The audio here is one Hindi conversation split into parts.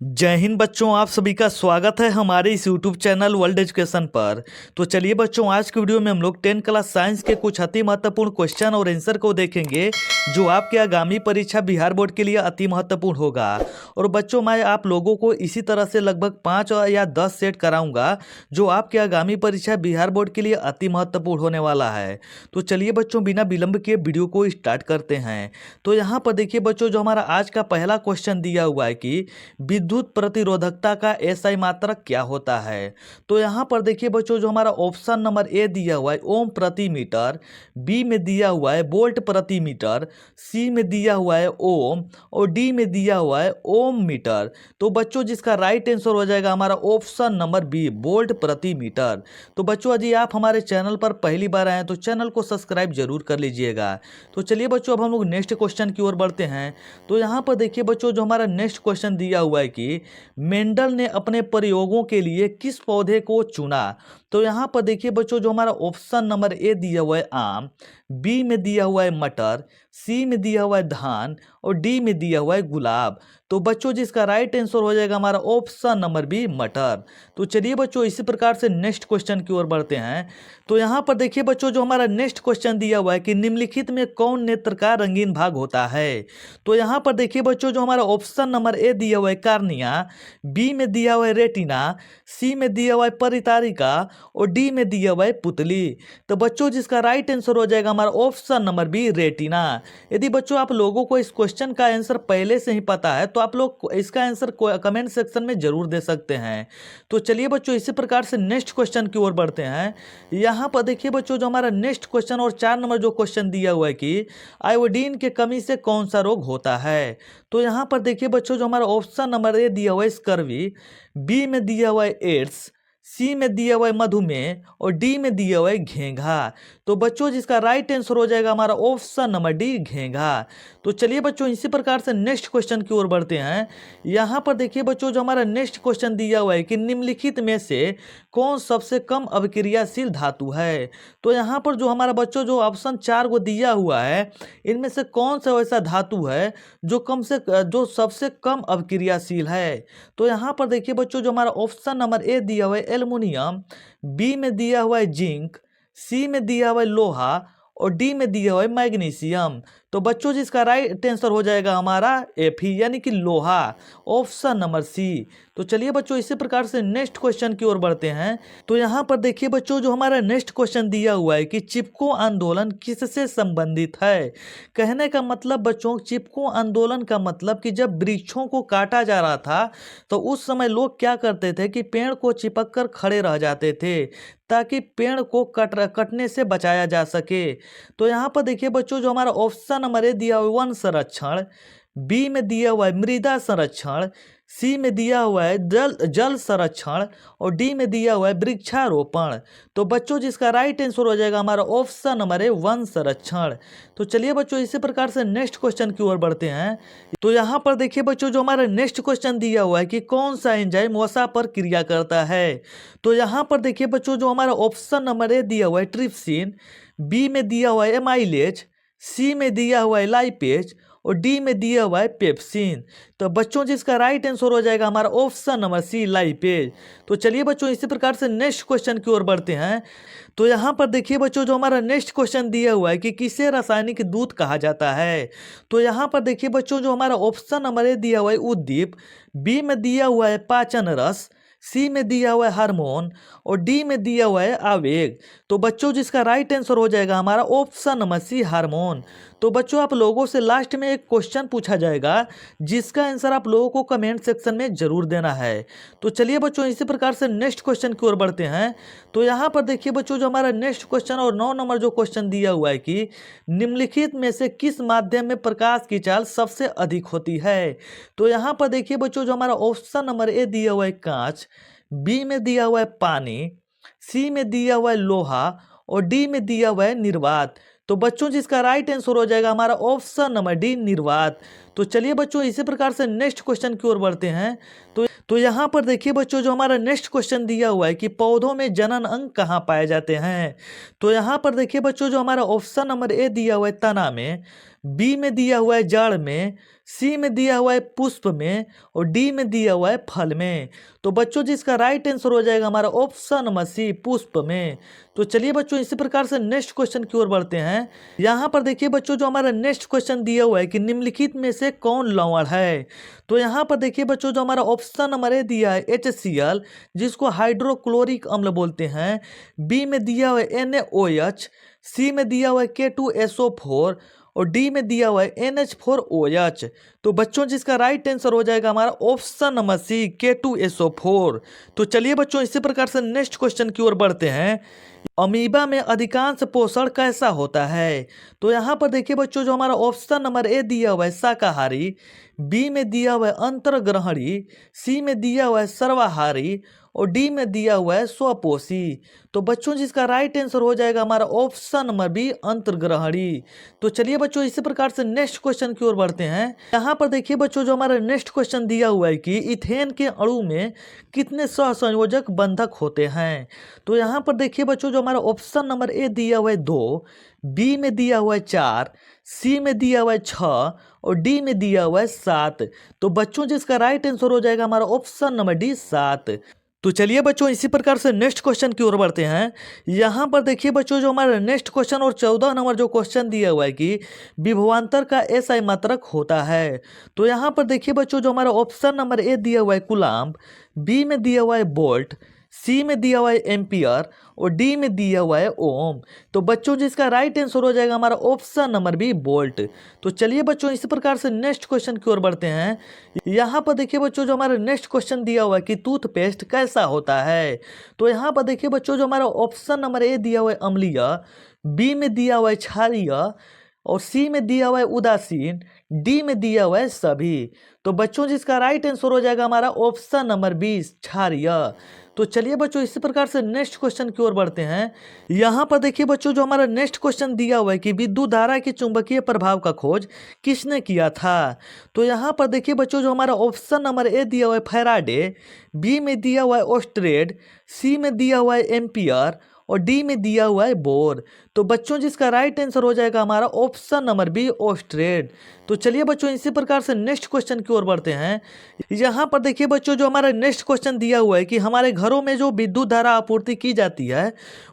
जय हिंद बच्चों, आप सभी का स्वागत है हमारे इस YouTube चैनल वर्ल्ड एजुकेशन पर। तो चलिए बच्चों, आज की वीडियो में हम लोग 10 क्लास साइंस के कुछ अति महत्वपूर्ण क्वेश्चन और आंसर को देखेंगे जो आपके आगामी परीक्षा बिहार बोर्ड के लिए अति महत्वपूर्ण होगा। और बच्चों, मैं आप लोगों को इसी तरह से लगभग 5 या 10 सेट कराऊंगा जो आपके आगामी परीक्षा बिहार बोर्ड के लिए अति महत्वपूर्ण होने वाला है। तो चलिए बच्चों, बिना विलंब के वीडियो को स्टार्ट करते हैं। तो यहाँ पर देखिए बच्चों, जो हमारा आज का पहला क्वेश्चन दिया हुआ है कि विद्युत प्रतिरोधकता का एसआई मात्रक क्या होता है। तो यहाँ पर देखिए बच्चों, जो हमारा ऑप्शन नंबर ए दिया हुआ है ओम प्रति मीटर, बी में दिया हुआ है वोल्ट प्रति मीटर, सी में दिया हुआ है ओम और डी में दिया हुआ है ओम मीटर। तो बच्चों, जिसका राइट आंसर हो जाएगा हमारा ऑप्शन नंबर बी वोल्ट प्रति मीटर। तो बच्चों, यदि आप हमारे चैनल पर पहली बार आए तो चैनल को सब्सक्राइब जरूर कर लीजिएगा। तो चलिए बच्चों, अब हम लोग नेक्स्ट क्वेश्चन की ओर बढ़ते हैं। तो यहाँ पर देखिए बच्चों, जो हमारा नेक्स्ट क्वेश्चन दिया हुआ है कि मेंडल ने अपने प्रयोगों के लिए किस पौधे को चुना। तो यहाँ पर देखिए बच्चों, जो हमारा ऑप्शन नंबर ए दिया हुआ है आम, बी में दिया हुआ है मटर, सी में दिया हुआ है धान और डी में दिया हुआ है गुलाब। तो बच्चों, जिसका राइट आंसर हो जाएगा हमारा ऑप्शन नंबर बी मटर। तो चलिए बच्चों, इसी प्रकार से नेक्स्ट क्वेश्चन की ओर बढ़ते हैं। तो यहाँ पर देखिए बच्चों, जो हमारा नेक्स्ट क्वेश्चन दिया हुआ है कि निम्नलिखित में कौन नेत्र का रंगीन भाग होता है। तो यहाँ पर देखिए बच्चों, जो हमारा ऑप्शन नंबर ए दिया हुआ है कार्निया, बी में दिया हुआ है रेटिना, सी में दिया हुआ है परितारिका और डी में दिया हुआ है पुतली। तो बच्चों, जिसका राइट आंसर हो जाएगा हमारा ऑप्शन नंबर बी रेटिना। यदि बच्चों आप लोगों को इस क्वेश्चन का आंसर पहले से ही पता है तो आप लोग इसका आंसर कमेंट सेक्शन में जरूर दे सकते हैं। तो चलिए बच्चों, इसी प्रकार से नेक्स्ट क्वेश्चन की ओर बढ़ते हैं। यहाँ पर देखिए बच्चों, जो हमारा नेक्स्ट क्वेश्चन और 4 नंबर जो क्वेश्चन दिया हुआ है कि आयोडीन के कमी से कौन सा रोग होता है। तो यहाँ पर देखिए बच्चों, जो हमारा ऑप्शन नंबर ए दिया हुआ है स्कर्वी, बी में दिया हुआ है एड्स, सी में दिया हुआ है मधुमेह और डी में दिया हुआ है घेंघा। तो बच्चों, जिसका राइट आंसर हो जाएगा हमारा ऑप्शन नंबर डी घेंघा। तो चलिए बच्चों, इसी प्रकार से नेक्स्ट क्वेश्चन की ओर बढ़ते हैं। यहाँ पर देखिए बच्चों, जो हमारा नेक्स्ट क्वेश्चन दिया हुआ है कि निम्नलिखित में से कौन सबसे कम अभिक्रियाशील धातु है। तो यहाँ पर जो हमारा बच्चों जो ऑप्शन 4 को दिया हुआ है, इनमें से कौन सा ऐसा धातु है जो सबसे कम अभिक्रियाशील है। तो यहाँ पर देखिए बच्चों, जो हमारा ऑप्शन नंबर ए दिया हुआ है एल्युमिनियम, बी में दिया हुआ है जिंक, सी में दिया हुआ है लोहा और डी में दिया हुआ है मैग्नीशियम। तो बच्चों, जिसका राइट आंसर हो जाएगा हमारा एफी यानी कि लोहा, ऑप्शन नंबर सी। तो चलिए बच्चों, इसी प्रकार से नेक्स्ट क्वेश्चन की ओर बढ़ते हैं। तो यहाँ पर देखिए बच्चों, जो हमारा नेक्स्ट क्वेश्चन दिया हुआ है कि चिपको आंदोलन किससे संबंधित है। कहने का मतलब बच्चों, चिपको आंदोलन का मतलब कि जब वृक्षों को काटा जा रहा था तो उस समय लोग क्या करते थे कि पेड़ को चिपक कर खड़े रह जाते थे ताकि पेड़ को कटने से बचाया जा सके। तो यहाँ पर देखिए बच्चों, जो हमारा ऑप्शन नंबर ए दिया हुआ है वन संरक्षण, बी में दिया हुआ है मृदा संरक्षण, सी में दिया हुआ है जल संरक्षण और डी में दिया हुआ है वृक्षारोपण। तो बच्चों, जिसका राइट आंसर हो जाएगा हमारा ऑप्शन नंबर ए वन संरक्षण। तो चलिए बच्चों, इसी प्रकार से नेक्स्ट क्वेश्चन की ओर बढ़ते हैं। तो यहाँ पर देखिए बच्चों, जो हमारा नेक्स्ट क्वेश्चन दिया हुआ है कि कौन सा एंजाइम वसा पर क्रिया करता है। तो यहाँ पर देखिए बच्चों, जो हमारा ऑप्शन नंबर ए दिया हुआ है ट्रिप्सिन, बी में दिया हुआ है एमाइलेज, सी में दिया हुआ है लाइपेज और डी में दिया हुआ है पेप्सिन। तो बच्चों, जिसका राइट आंसर हो जाएगा हमारा ऑप्शन नंबर सी लाइपेज। तो चलिए बच्चों, इसी प्रकार से नेक्स्ट क्वेश्चन की ओर बढ़ते हैं। तो यहाँ पर देखिए बच्चों, जो हमारा नेक्स्ट क्वेश्चन दिया हुआ है कि किसे रासायनिक दूत कहा जाता है। तो यहाँ पर देखिए बच्चों, जो हमारा ऑप्शन नंबर ए दिया हुआ है उद्दीप, बी में दिया हुआ है पाचन रस, सी में दिया हुआ है हार्मोन और डी में दिया हुआ है आवेग। तो बच्चों, जिसका राइट आंसर हो जाएगा हमारा ऑप्शन नंबर सी हार्मोन। तो बच्चों, आप लोगों से लास्ट में एक क्वेश्चन पूछा जाएगा जिसका आंसर आप लोगों को कमेंट सेक्शन में जरूर देना है। तो चलिए बच्चों, इसी प्रकार से नेक्स्ट क्वेश्चन की ओर बढ़ते हैं। तो यहाँ पर देखिए बच्चों, जो हमारा नेक्स्ट क्वेश्चन और 9 नंबर जो क्वेश्चन दिया हुआ है कि निम्नलिखित में से किस माध्यम में प्रकाश की चाल सबसे अधिक होती है। तो यहाँ पर देखिए बच्चों, जो हमारा ऑप्शन नंबर ए दिया हुआ है कांच, बी में दिया हुआ है पानी, सी में दिया हुआ है लोहा और डी में दिया हुआ है निर्वात। तो बच्चों, जिसका राइट आंसर हो जाएगा हमारा ऑप्शन नंबर डी निर्वात। तो चलिए बच्चों, इसी प्रकार से नेक्स्ट क्वेश्चन की ओर बढ़ते हैं। तो यहाँ पर देखिए बच्चों, जो हमारा नेक्स्ट क्वेश्चन दिया हुआ है कि पौधों में जनन अंग कहाँ पाए जाते हैं। तो यहाँ पर देखिए बच्चों, जो हमारा ऑप्शन नंबर ए दिया हुआ है तना में, बी में दिया हुआ है जड़ में, सी में दिया हुआ है पुष्प में और डी में दिया हुआ है फल में। तो बच्चों जिसका राइट आंसर हो जाएगा हमारा ऑप्शन नंबर सी, पुष्प में। तो चलिए बच्चों इसी प्रकार से नेक्स्ट क्वेश्चन की ओर बढ़ते हैं। यहाँ पर देखिए बच्चों जो हमारा नेक्स्ट क्वेश्चन दिया हुआ है कि निम्नलिखित में से कौन लवण है। तो यहाँ पर देखिए बच्चों जो हमारा ऑप्शन नंबर ए दिया है HCl, जिसको हाइड्रोक्लोरिक अम्ल बोलते हैं। बी में दिया हुआ है NaOH, सी में दिया हुआ है K2SO4 और डी में दिया हुआ है NH4OH। तो बच्चों जिसका राइट आंसर हो जाएगा हमारा ऑप्शन नंबर सी, K2SO4। तो चलिए बच्चों इसी प्रकार से नेक्स्ट क्वेश्चन की ओर बढ़ते हैं। अमीबा में अधिकांश पोषण कैसा होता है। तो यहाँ पर देखिए बच्चों जो हमारा ऑप्शन नंबर ए दिया हुआ है शाकाहारी, बी में दिया हुआ है अंतर्ग्रहणी, सी में दिया हुआ है सर्वाहारी और डी में दिया हुआ है स्वपोषी। तो बच्चों जिसका राइट आंसर हो जाएगा हमारा ऑप्शन नंबर बी, अंतर्ग्रहणी। तो चलिए बच्चों इसी प्रकार से नेक्स्ट क्वेश्चन की ओर बढ़ते हैं। यहाँ पर देखिए बच्चों जो हमारा नेक्स्ट क्वेश्चन दिया हुआ है कि इथेन के अणु में कितने सहसंयोजक बंधक होते हैं। तो यहाँ पर देखिए बच्चों जो हमारा ऑप्शन नंबर ए दिया हुआ है 2, बी में दिया हुआ है 4, सी में दिया हुआ है 6 और डी में दिया हुआ है 7। तो बच्चों जिसका राइट आंसर हो जाएगा हमारा ऑप्शन नंबर डी, 7। तो चलिए बच्चों इसी प्रकार से नेक्स्ट क्वेश्चन की ओर बढ़ते हैं। यहाँ पर देखिए बच्चों जो हमारा नेक्स्ट क्वेश्चन और 14 नंबर जो क्वेश्चन दिया हुआ है कि विभवांतर का SI मात्रक होता है। तो यहाँ पर देखिए बच्चों जो हमारा ऑप्शन नंबर ए दिया हुआ है कूलम्ब, बी में दिया हुआ है वोल्ट, सी में दिया हुआ है एम्पियर और डी में दिया हुआ है ओम। तो बच्चों जिसका राइट आंसर हो जाएगा हमारा ऑप्शन नंबर बी, वोल्ट। तो चलिए बच्चों इसी प्रकार से नेक्स्ट क्वेश्चन की ओर बढ़ते हैं। यहाँ पर देखिए बच्चों जो हमारा नेक्स्ट क्वेश्चन दिया हुआ है कि टूथपेस्ट कैसा होता है। तो यहाँ पर देखिए बच्चों जो हमारा ऑप्शन नंबर ए दिया हुआ है अम्लीय, बी में दिया हुआ है क्षारीय और सी में दिया हुआ है उदासीन, डी में दिया हुआ है सभी। तो बच्चों जिसका राइट आंसर हो जाएगा हमारा ऑप्शन नंबर 20, क्षारीय। तो चलिए बच्चों इसी प्रकार से नेक्स्ट क्वेश्चन की ओर बढ़ते हैं। यहाँ पर देखिए बच्चों जो हमारा नेक्स्ट क्वेश्चन दिया हुआ है कि विद्युत धारा के चुंबकीय प्रभाव का खोज किसने किया था। तो यहाँ पर देखिए बच्चों जो हमारा ऑप्शन नंबर ए दिया हुआ है फैराडे, बी में दिया हुआ है ओस्ट्रेड, सी में दिया हुआ है एम्पियर और डी में दिया हुआ है बोर। तो बच्चों जिसका राइट आंसर हो जाएगा हमारा ऑप्शन नंबर बी, ओस्ट्रेड। तो चलिए बच्चों इसी प्रकार से नेक्स्ट क्वेश्चन की ओर बढ़ते हैं। यहाँ पर देखिए बच्चों जो हमारा नेक्स्ट क्वेश्चन दिया हुआ है कि हमारे घरों में जो विद्युत धारा आपूर्ति की जाती है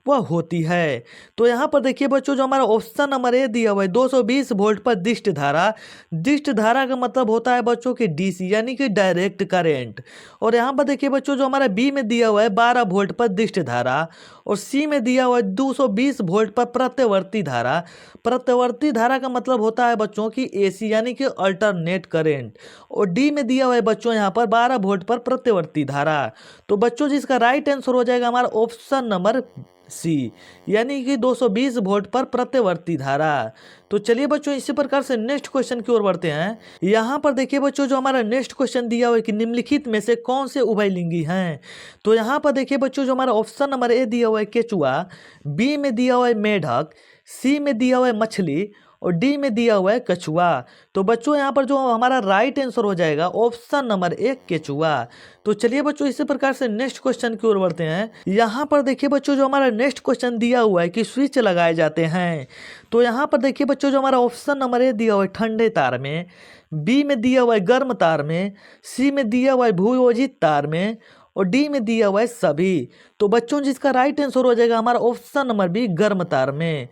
वह होती है। तो यहाँ पर देखिए बच्चों जो हमारा ऑप्शन नंबर ए दिया हुआ है 220 वोल्ट पर दिष्ट धारा। दिष्ट धारा का मतलब होता है बच्चों की डीसी यानी कि डायरेक्ट करेंट। और यहाँ पर देखिए बच्चों जो हमारा बी में दिया हुआ है 12 वोल्ट पर दिष्ट धारा और सी में दिया हुआ है 220 वोल्ट पर प्रत्यवर्ती धारा। प्रत्यवर्ती धारा का मतलब होता है बच्चों की एसी यानी कि अल्टरनेट करंट। और डी में दिया हुआ है बच्चों यहाँ पर 12 वोल्ट पर प्रत्यवर्ती धारा। तो बच्चों जिसका राइट आंसर हो जाएगा हमारा ऑप्शन नंबर सी, यानी कि 220 वोल्ट पर प्रत्यवर्ती धारा। तो चलिए बच्चों इसी प्रकार से नेक्स्ट क्वेश्चन की ओर बढ़ते हैं। यहाँ पर देखिए बच्चों जो हमारा नेक्स्ट क्वेश्चन दिया हुआ है कि निम्नलिखित में से कौन से उभयलिंगी हैं। तो यहाँ पर देखिए बच्चों जो हमारा ऑप्शन नंबर ए दिया हुआ है केचुआ, बी में दिया हुआ है मेढक, सी में दिया हुआ है मछली और डी में दिया हुआ है कछुआ। तो बच्चों यहाँ पर जो हमारा राइट आंसर हो जाएगा ऑप्शन नंबर ए, केचुआ। तो चलिए बच्चों इसी प्रकार से नेक्स्ट क्वेश्चन की ओर बढ़ते हैं। यहाँ पर देखिए बच्चों जो हमारा नेक्स्ट क्वेश्चन दिया हुआ है कि स्विच लगाए जाते हैं। तो यहाँ पर देखिए बच्चों जो हमारा ऑप्शन नंबर ए दिया हुआ है ठंडे तार में, बी में दिया हुआ है गर्म तार में, सी में दिया हुआ है भूयोजित तार में और डी में दिया हुआ है सभी। तो बच्चों जिसका राइट आंसर हो जाएगा हमारा ऑप्शन नंबर बी, गर्म तार में।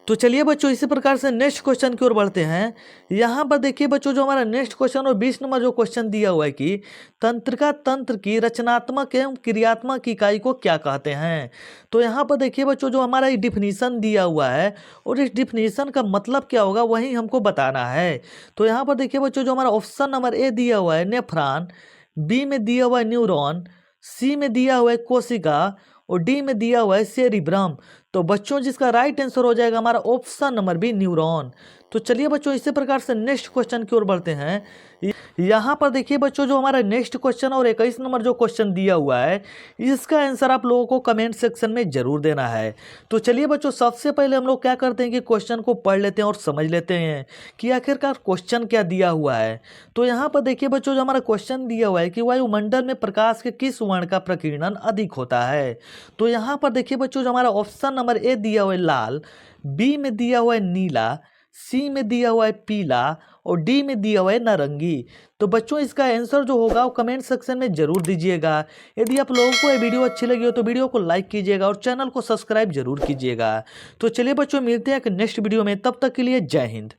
तो चलिए बच्चों इसी प्रकार से नेक्स्ट क्वेश्चन की ओर बढ़ते हैं। यहाँ पर देखिए बच्चों जो हमारा नेक्स्ट क्वेश्चन और 20 नंबर जो क्वेश्चन दिया हुआ है कि तंत्रिका तंत्र की रचनात्मक एवं क्रियात्मक इकाई को क्या कहते हैं। तो यहाँ पर देखिए बच्चों जो हमारा डिफिनीसन दिया हुआ है और इस डिफिनीसन का मतलब क्या होगा वही हमको बताना है। तो यहाँ पर देखिए बच्चों जो हमारा ऑप्शन नंबर ए दिया हुआ है नेफ्रॉन, बी में दिया हुआ है न्यूरॉन, सी में दिया हुआ है कोशिका और डी में दिया हुआ है सेरिब्रम। तो बच्चों जिसका राइट आंसर हो जाएगा हमारा ऑप्शन नंबर बी, न्यूरॉन। तो चलिए बच्चों इसी प्रकार से नेक्स्ट क्वेश्चन की ओर बढ़ते हैं। यहाँ पर देखिए बच्चों जो हमारा नेक्स्ट क्वेश्चन और 21 नंबर जो क्वेश्चन दिया हुआ है इसका आंसर आप लोगों को कमेंट सेक्शन में जरूर देना है। तो चलिए बच्चों सबसे पहले हम लोग क्या करते हैं कि क्वेश्चन को पढ़ लेते हैं और समझ लेते हैं कि आखिरकार क्वेश्चन क्या दिया हुआ है। तो यहाँ पर देखिए बच्चों जो हमारा क्वेश्चन दिया हुआ है कि वायुमंडल में प्रकाश के किस वर्ण का प्रकीर्णन अधिक होता है। तो यहाँ पर देखिए बच्चों जो हमारा ऑप्शन नंबर ए दिया हुआ है लाल, बी में दिया हुआ है नीला, सी में दिया हुआ है पीला और डी में दिया हुआ है नारंगी। तो बच्चों इसका आंसर जो होगा वो कमेंट सेक्शन में जरूर दीजिएगा। यदि आप लोगों को ये वीडियो अच्छी लगी हो तो वीडियो को लाइक कीजिएगा और चैनल को सब्सक्राइब जरूर कीजिएगा। तो चलिए बच्चों मिलते हैं एक नेक्स्ट वीडियो में, तब तक के लिए जय हिंद।